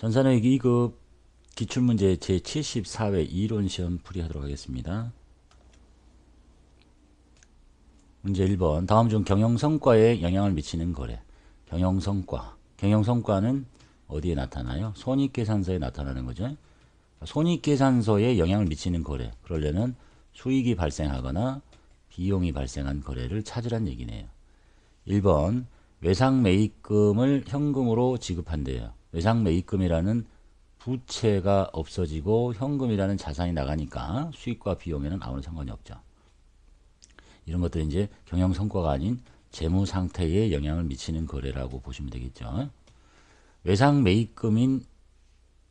전산회계 2급 기출문제 제74회 이론시험 풀이하도록 하겠습니다. 문제 1번. 다음 중 경영성과에 영향을 미치는 거래. 경영성과. 경영성과는 어디에 나타나요? 손익계산서에 나타나는 거죠. 손익계산서에 영향을 미치는 거래. 그러려면 수익이 발생하거나 비용이 발생한 거래를 찾으란 얘기네요. 1번. 외상매입금을 현금으로 지급한대요. 외상매입금이라는 부채가 없어지고 현금이라는 자산이 나가니까 수익과 비용에는 아무런 상관이 없죠. 이런 것들이 이제 경영 성과가 아닌 재무 상태에 영향을 미치는 거래라고 보시면 되겠죠. 외상 매입금인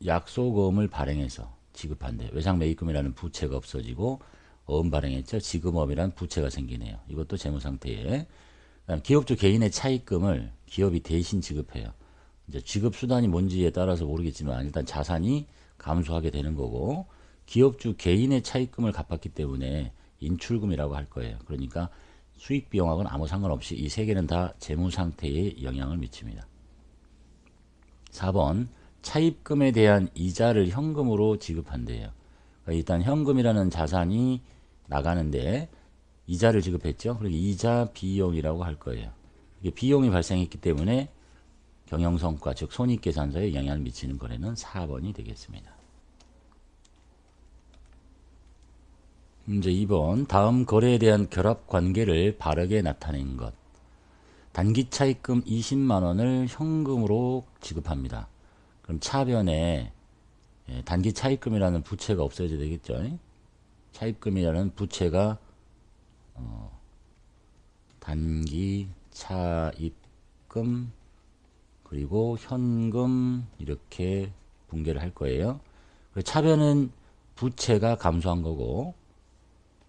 약소금을 발행해서 지급한대. 외상 매입금이라는 부채가 없어지고 어음 발행했죠. 지급업이라는 부채가 생기네요. 이것도 재무 상태에. 기업주 개인의 차입금을 기업이 대신 지급해요. 이제 지급 수단이 뭔지에 따라서 모르겠지만 일단 자산이 감소하게 되는 거고, 기업주 개인의 차입금을 갚았기 때문에 인출금이라고 할 거예요. 그러니까 수익 비용하고는 아무 상관없이 이 세 개는 다 재무 상태에 영향을 미칩니다. 4번. 차입금에 대한 이자를 현금으로 지급한대요. 그러니까 일단 현금이라는 자산이 나가는데 이자를 지급했죠. 그리고 이자 비용이라고 할 거예요. 이게 비용이 발생했기 때문에 경영성과 즉 손익계산서에 영향을 미치는 거래는 4번이 되겠습니다. 문제 2번. 다음 거래에 대한 결합관계를 바르게 나타낸 것. 단기 차입금 20만 원을 현금으로 지급합니다. 그럼 차변에 단기 차입금이라는 부채가 없어져야 되겠죠. 차입금이라는 부채가 단기 차입금 그리고 현금 이렇게 분개를 할 거예요. 차변은 부채가 감소한 거고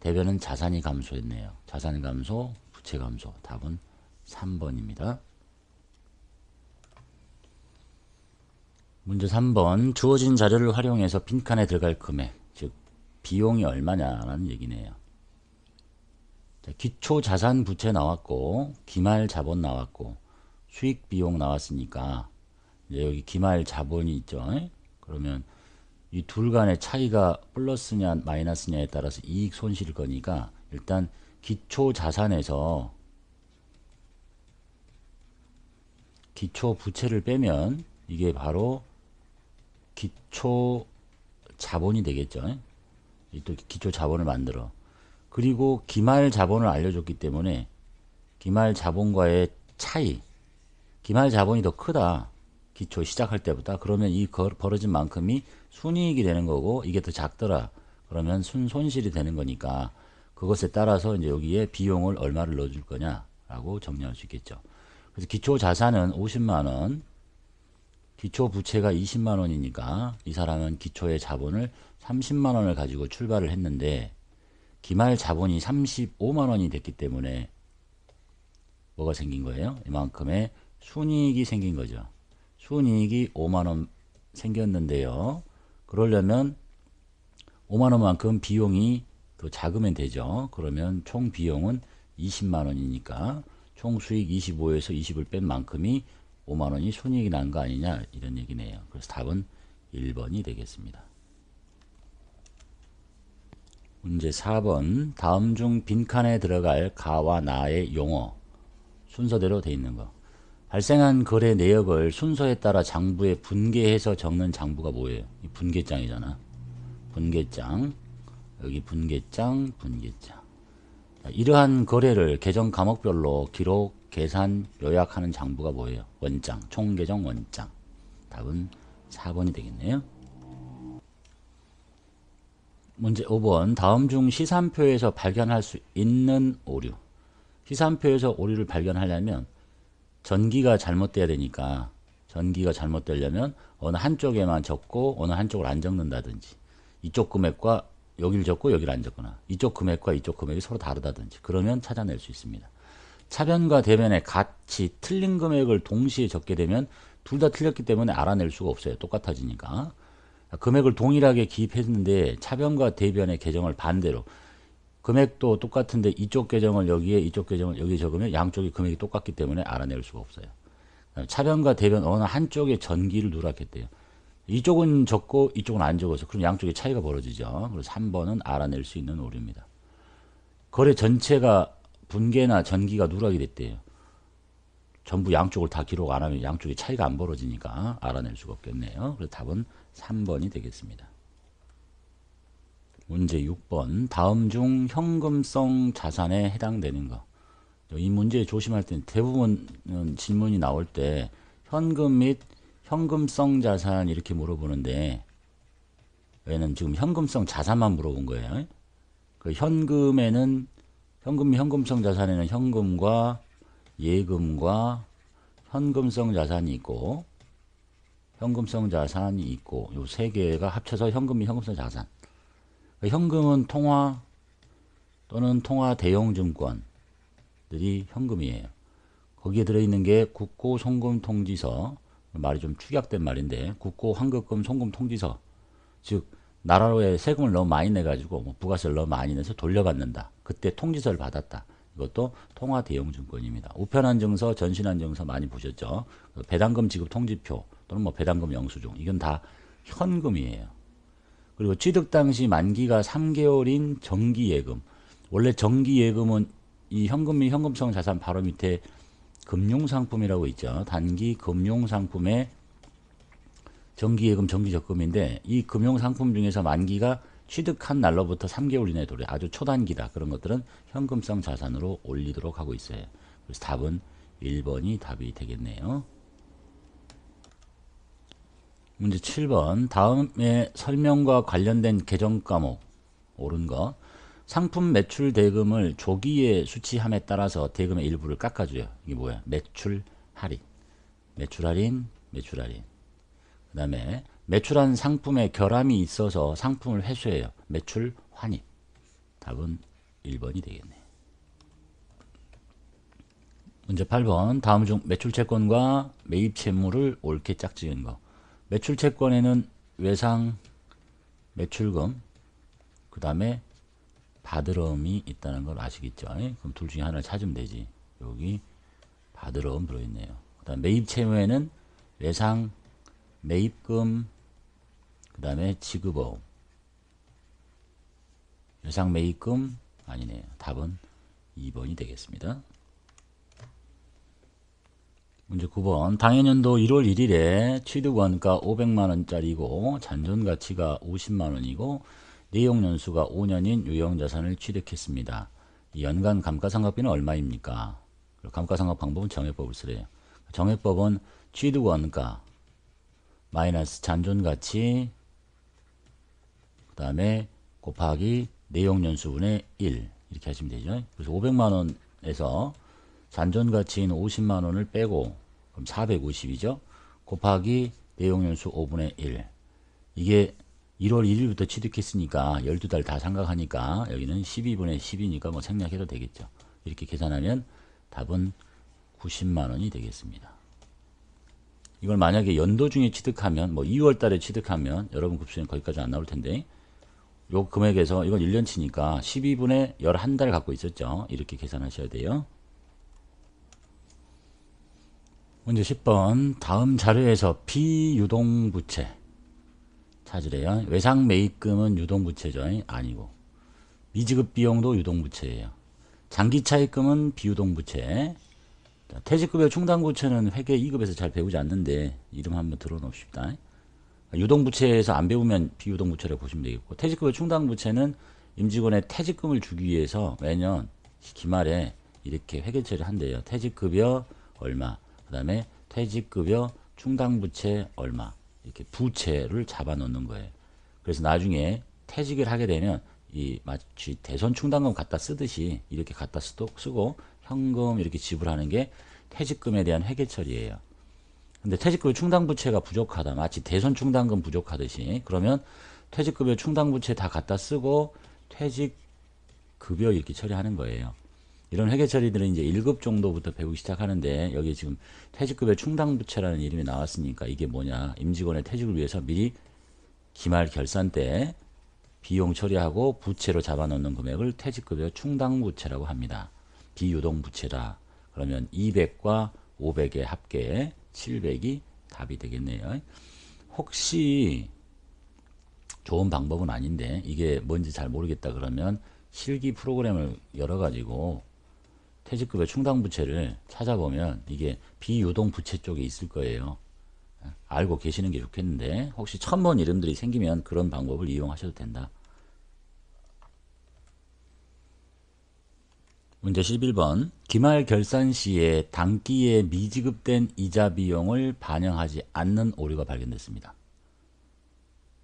대변은 자산이 감소했네요. 자산 감소, 부채 감소. 답은 3번입니다. 문제 3번. 주어진 자료를 활용해서 빈칸에 들어갈 금액, 즉 비용이 얼마냐라는 얘기네요. 자, 기초 자산 부채 나왔고 기말 자본 나왔고 수익 비용 나왔으니까 이제 여기 기말 자본이 있죠. 그러면 이 둘 간의 차이가 플러스냐 마이너스냐에 따라서 이익 손실일 거니까 일단 기초 자산에서 기초 부채를 빼면 이게 바로 기초 자본이 되겠죠. 또 기초 자본을 만들어. 그리고 기말 자본을 알려줬기 때문에 기말 자본과의 차이, 기말 자본이 더 크다. 기초 시작할 때보다. 그러면 이 벌어진 만큼이 순이익이 되는 거고 이게 더 작더라. 그러면 순손실이 되는 거니까 그것에 따라서 이제 여기에 비용을 얼마를 넣어줄 거냐라고 정리할 수 있겠죠. 그래서 기초 자산은 50만 원, 기초 부채가 20만 원이니까 이 사람은 기초의 자본을 30만 원을 가지고 출발을 했는데 기말 자본이 35만 원이 됐기 때문에 뭐가 생긴 거예요? 이만큼의 순이익이 생긴 거죠. 순이익이 5만 원 생겼는데요. 그러려면 5만 원만큼 비용이 더 작으면 되죠. 그러면 총 비용은 20만 원이니까 총 수익 25에서 20을 뺀 만큼이 5만 원이 순이익이 난 거 아니냐 이런 얘기네요. 그래서 답은 1번이 되겠습니다. 문제 4번. 다음 중 빈칸에 들어갈 가와 나의 용어 순서대로 돼 있는 거. 발생한 거래 내역을 순서에 따라 장부에 분개해서 적는 장부가 뭐예요? 이 분개장이잖아. 분개장. 여기 분개장, 분개장. 이러한 거래를 계정 과목별로 기록, 계산, 요약하는 장부가 뭐예요? 원장. 총계정 원장. 답은 4번이 되겠네요. 문제 5번. 다음 중 시산표에서 발견할 수 있는 오류. 시산표에서 오류를 발견하려면 전기가 잘못돼야 되니까 전기가 잘못되려면 어느 한쪽에만 적고 어느 한쪽을 안 적는다든지 이쪽 금액과 여기를 적고 여기를 안 적거나 이쪽 금액과 이쪽 금액이 서로 다르다든지 그러면 찾아낼 수 있습니다. 차변과 대변에 같이 틀린 금액을 동시에 적게 되면 둘 다 틀렸기 때문에 알아낼 수가 없어요. 똑같아지니까. 금액을 동일하게 기입했는데 차변과 대변의 계정을 반대로 금액도 똑같은데 이쪽 계정을 여기에 이쪽 계정을 여기에 적으면 양쪽의 금액이 똑같기 때문에 알아낼 수가 없어요. 차변과 대변 어느 한쪽에 전기를 누락했대요. 이쪽은 적고 이쪽은 안 적어서 그럼 양쪽에 차이가 벌어지죠. 그래서 3번은 알아낼 수 있는 오류입니다. 거래 전체가 분계나 전기가 누락이 됐대요. 전부 양쪽을 다 기록 안 하면 양쪽에 차이가 안 벌어지니까 알아낼 수가 없겠네요. 그래서 답은 3번이 되겠습니다. 문제 6번. 다음 중 현금성 자산에 해당되는 거. 이 문제 조심할 때는 대부분 질문이 나올 때 현금 및 현금성 자산 이렇게 물어보는데 얘는 지금 현금성 자산만 물어본 거예요. 그 현금에는 현금 및 현금성 자산에는 현금과 예금과 현금성 자산이 있고 현금성 자산이 있고 요 세 개가 합쳐서 현금 및 현금성 자산. 현금은 통화 또는 통화 대용 증권들이 현금이에요. 거기에 들어있는 게 국고 송금 통지서, 말이 좀 축약된 말인데 국고 환급금 송금 통지서, 즉 나라로에 세금을 너무 많이 내가지고 뭐 부가세를 너무 많이 내서 돌려받는다. 그때 통지서를 받았다. 이것도 통화 대용 증권입니다. 우편안증서, 전신안증서 많이 보셨죠? 배당금 지급 통지표 또는 뭐 배당금 영수증, 이건 다 현금이에요. 그리고 취득 당시 만기가 3개월인 정기예금. 원래 정기예금은 이 현금 및 현금성 자산 바로 밑에 금융상품이라고 있죠. 단기 금융상품의 정기예금, 정기적금인데 이 금융상품 중에서 만기가 취득한 날로부터 3개월 이내에 도래, 아주 초단기다. 그런 것들은 현금성 자산으로 올리도록 하고 있어요. 그래서 답은 1번이 답이 되겠네요. 문제 7번. 다음에 설명과 관련된 개정 과목 옳은 거. 상품 매출 대금을 조기에 수취함에 따라서 대금의 일부를 깎아줘요. 이게 뭐야? 매출 할인. 매출 할인, 매출 할인. 그 다음에 매출한 상품에 결함이 있어서 상품을 회수해요. 매출 환입. 답은 1번이 되겠네. 문제 8번. 다음 중 매출채권과 매입채무를 옳게 짝지은 거. 매출채권에는 외상 매출금, 그 다음에 받으름이 있다는 걸 아시겠죠? 그럼 둘 중에 하나를 찾으면 되지. 여기 받으름 들어있네요. 그 다음 매입채무에는 외상 매입금, 그 다음에 지급어음. 외상 매입금 아니네요. 답은 2번이 되겠습니다. 문제 9번. 당해년도 1월 1일에 취득원가 500만원짜리고 잔존가치가 50만원이고 내용연수가 5년인 유형자산을 취득했습니다. 이 연간 감가상각비는 얼마입니까? 감가상각 방법은 정해법을 쓰래요. 정해법은 취득원가 마이너스 잔존가치, 그 다음에 곱하기 내용연수분의 1 이렇게 하시면 되죠. 그래서 500만원에서 잔존가치인 50만원을 빼고 그럼 450이죠. 곱하기 내용연수 5분의 1. 이게 1월 1일부터 취득했으니까 12달 다 상각하니까 여기는 12분의 10이니까 뭐 생략해도 되겠죠. 이렇게 계산하면 답은 90만원이 되겠습니다. 이걸 만약에 연도 중에 취득하면 뭐 2월 달에 취득하면 여러분 급수는 거기까지 안 나올 텐데 요 금액에서 이건 1년치니까 12분의 11달 갖고 있었죠. 이렇게 계산하셔야 돼요. 문제 10번. 다음 자료에서 비유동부채 찾으래요. 외상 매입금은 유동부채죠. 아니고 미지급 비용도 유동부채예요. 장기차입금은 비유동부채. 퇴직급여 충당부채는 회계 2급에서 잘 배우지 않는데 이름 한번 들어놓읍시다. 유동부채에서 안 배우면 비유동부채라고 보시면 되겠고, 퇴직급여 충당부채는 임직원의 퇴직금을 주기 위해서 매년 기말에 이렇게 회계 처리를 한대요. 퇴직급여 얼마, 그 다음에 퇴직급여 충당부채 얼마, 이렇게 부채를 잡아 놓는 거예요. 그래서 나중에 퇴직을 하게 되면 이 마치 대손 충당금 갖다 쓰듯이 이렇게 갖다 쓰고 현금 이렇게 지불하는 게 퇴직금에 대한 회계 처리예요. 근데 퇴직급여 충당부채가 부족하다, 마치 대손 충당금 부족하듯이, 그러면 퇴직급여 충당부채 다 갖다 쓰고 퇴직급여 이렇게 처리하는 거예요. 이런 회계 처리들은 이제 1급 정도부터 배우기 시작하는데, 여기 지금 퇴직급여 충당부채라는 이름이 나왔으니까 이게 뭐냐, 임직원의 퇴직을 위해서 미리 기말 결산 때 비용 처리하고 부채로 잡아놓는 금액을 퇴직급여 충당부채라고 합니다. 비유동부채라. 그러면 200과 500의 합계 700이 답이 되겠네요. 혹시 좋은 방법은 아닌데 이게 뭔지 잘 모르겠다 그러면 실기 프로그램을 열어가지고 퇴직급여 충당부채를 찾아보면 이게 비유동 부채 쪽에 있을 거예요. 알고 계시는 게 좋겠는데 혹시 처음 본 이름들이 생기면 그런 방법을 이용하셔도 된다. 문제 11번. 기말 결산 시에 당기에 미지급된 이자 비용을 반영하지 않는 오류가 발견됐습니다.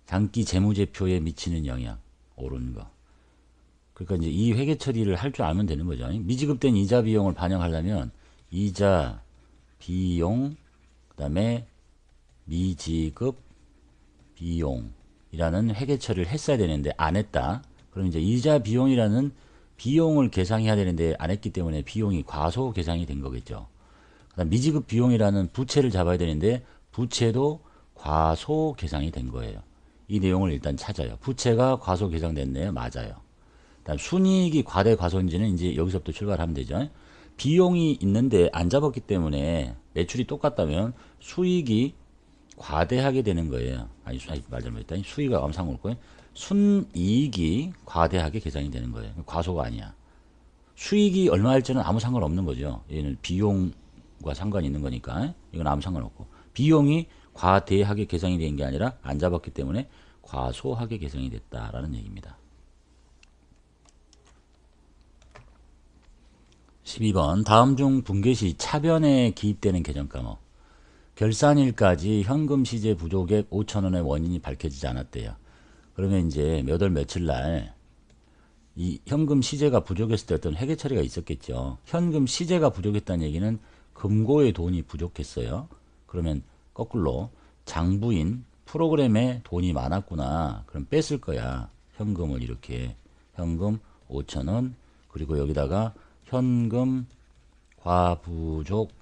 당기 재무제표에 미치는 영향. 옳은 거. 그러니까 이제 이 회계 처리를 할 줄 알면 되는 거죠. 미지급된 이자 비용을 반영하려면 이자 비용 그다음에 미지급 비용이라는 회계 처리를 했어야 되는데 안 했다. 그럼 이제 이자 비용이라는 비용을 계상해야 되는데 안 했기 때문에 비용이 과소 계상이 된 거겠죠. 그다음 미지급 비용이라는 부채를 잡아야 되는데 부채도 과소 계상이 된 거예요. 이 내용을 일단 찾아요. 부채가 과소 계상됐네요. 맞아요. 그다음 순이익이 과대 과소인지는 이제 여기서부터 출발하면 되죠. 비용이 있는데 안 잡았기 때문에 매출이 똑같다면 수익이 과대하게 되는 거예요. 아니, 말 잘못했다. 수익이 암상 올 거예요. 순이익이 과대하게 계산이 되는 거예요. 과소가 아니야. 수익이 얼마일지는 아무 상관없는 거죠. 얘는 비용과 상관이 있는 거니까 이건 아무 상관없고 비용이 과대하게 계산이 된 게 아니라 안 잡았기 때문에 과소하게 계산이 됐다라는 얘기입니다. 12번. 다음 중 분계 시 차변에 기입되는 계정 과목. 결산일까지 현금 시제 부족액 5,000원의 원인이 밝혀지지 않았대요. 그러면 이제 몇 월 며칠 날 이 현금 시제가 부족했을 때 어떤 회계 처리가 있었겠죠. 현금 시제가 부족했다는 얘기는 금고의 돈이 부족했어요. 그러면 거꾸로 장부인 프로그램에 돈이 많았구나. 그럼 뺐을 거야. 현금을 이렇게 현금 5,000원 그리고 여기다가 현금 과부족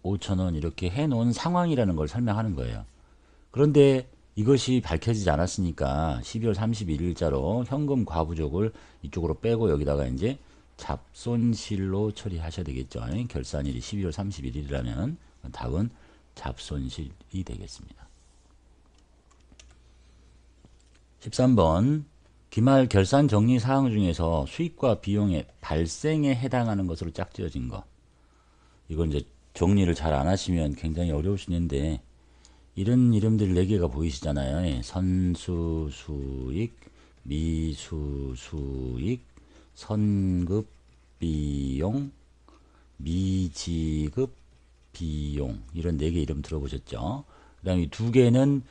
5,000원 이렇게 해놓은 상황이라는 걸 설명하는 거예요. 그런데 이것이 밝혀지지 않았으니까 12월 31일자로 현금 과부족을 이쪽으로 빼고 여기다가 이제 잡손실로 처리하셔야 되겠죠. 결산일이 12월 31일이라면 답은 잡손실이 되겠습니다. 13번. 기말 결산 정리 사항 중에서 수익과 비용의 발생에 해당하는 것으로 짝지어진 것. 이건 이제 정리를 잘 안 하시면 굉장히 어려우시는데 이런 이름들 4개가 보이시잖아요. 선수 수익, 미수 수익, 선급 비용, 미지급 비용 이런 4개 이름 들어보셨죠? 그 다음에 2개는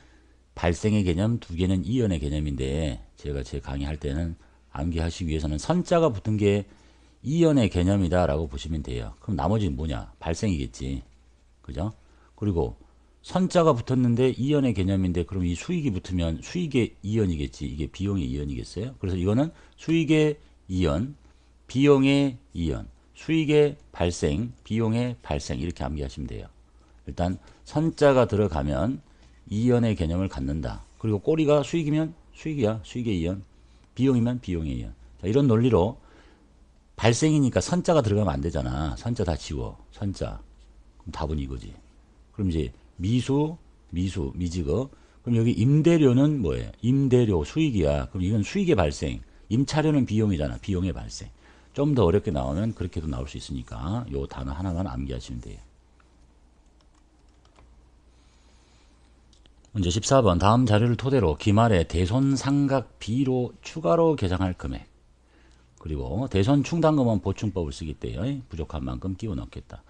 발생의 개념, 2개는 이연의 개념인데 제가 제 강의할 때는 암기하시기 위해서는 선자가 붙은 게 이연의 개념이다 라고 보시면 돼요. 그럼 나머지는 뭐냐? 발생이겠지. 그죠? 그리고 선자가 붙었는데 이연의 개념인데 그럼 이 수익이 붙으면 수익의 이연이겠지. 이게 비용의 이연이겠어요? 그래서 이거는 수익의 이연, 비용의 이연, 수익의 발생, 비용의 발생 이렇게 암기하시면 돼요. 일단 선자가 들어가면 이연의 개념을 갖는다. 그리고 꼬리가 수익이면 수익이야. 수익의 이연. 비용이면 비용의 이연. 자, 이런 논리로 발생이니까 선자가 들어가면 안 되잖아. 선자 다 지워. 선자. 그럼 답은 이거지. 그럼 이제 미수, 미지급. 그럼 여기 임대료는 뭐예요? 임대료 수익이야. 그럼 이건 수익의 발생. 임차료는 비용이잖아. 비용의 발생. 좀 더 어렵게 나오면 그렇게도 나올 수 있으니까 요 단어 하나만 암기하시면 돼요. 문제 14번. 다음 자료를 토대로 기말에 대손상각비로 추가로 계상할 금액. 그리고 대손 충당금은 보충법을 쓰기 때문에 부족한 만큼 끼워 넣겠다.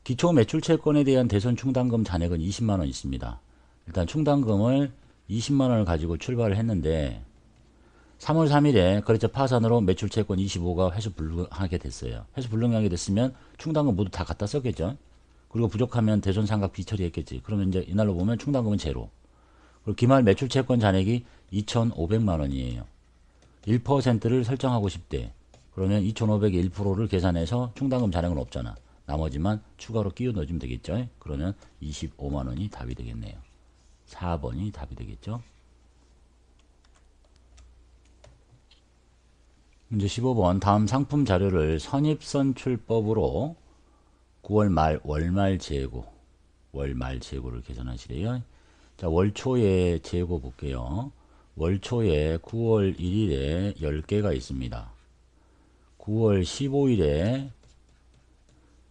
기초 매출채권에 대한 대손 충당금 잔액은 20만 원 있습니다. 일단 충당금을 20만 원을 가지고 출발을 했는데 3월 3일에 거래처 파산으로 매출채권 25가 회수 불능하게 됐어요. 회수 불능하게 됐으면 충당금 모두 다 갖다 썼겠죠. 그리고 부족하면 대손상각 비처리했겠지. 그러면 이제 이날로 보면 충당금은 제로. 그리고 기말 매출채권 잔액이 2,500만 원이에요. 1%를 설정하고 싶대. 그러면 2,500의 1%를 계산해서 충당금 잔액은 없잖아. 나머지만 추가로 끼워 넣어주면 되겠죠. 그러면 25만 원이 답이 되겠네요. 4번이 답이 되겠죠. 문제 15번. 다음 상품 자료를 선입선출법으로 9월 말 월말 재고 월말 재고를 계산하시래요. 자, 월초의 재고 볼게요. 월초에 9월 1일에 10개가 있습니다. 9월 15일에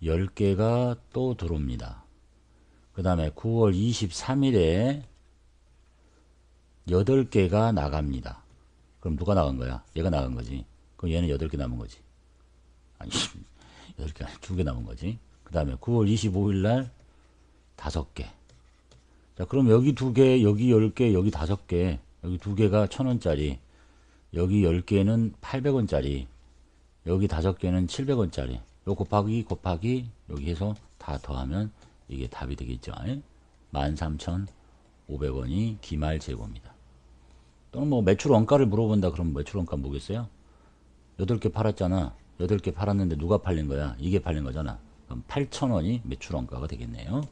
10개가 또 들어옵니다. 그 다음에 9월 23일에 8개가 나갑니다. 그럼 누가 나간 거야? 얘가 나간 거지. 그럼 얘는 8개 남은 거지. 아니, 8개 아니 2개 남은 거지. 그 다음에 9월 25일 날 5개. 자, 그럼 여기 2개, 여기 10개, 여기 5개. 여기 2개가 1,000원짜리. 여기 10개는 800원짜리. 여기 5개는 700원짜리. 요 곱하기 여기 해서 다 더하면 이게 답이 되겠죠. 13,500원이 기말 재고입니다. 또는 뭐 매출 원가를 물어본다 그러면 매출 원가 뭐겠어요? 8개 팔았잖아. 8개 팔았는데 누가 팔린 거야? 이게 팔린 거잖아. 그럼 8,000원이 매출 원가가 되겠네요.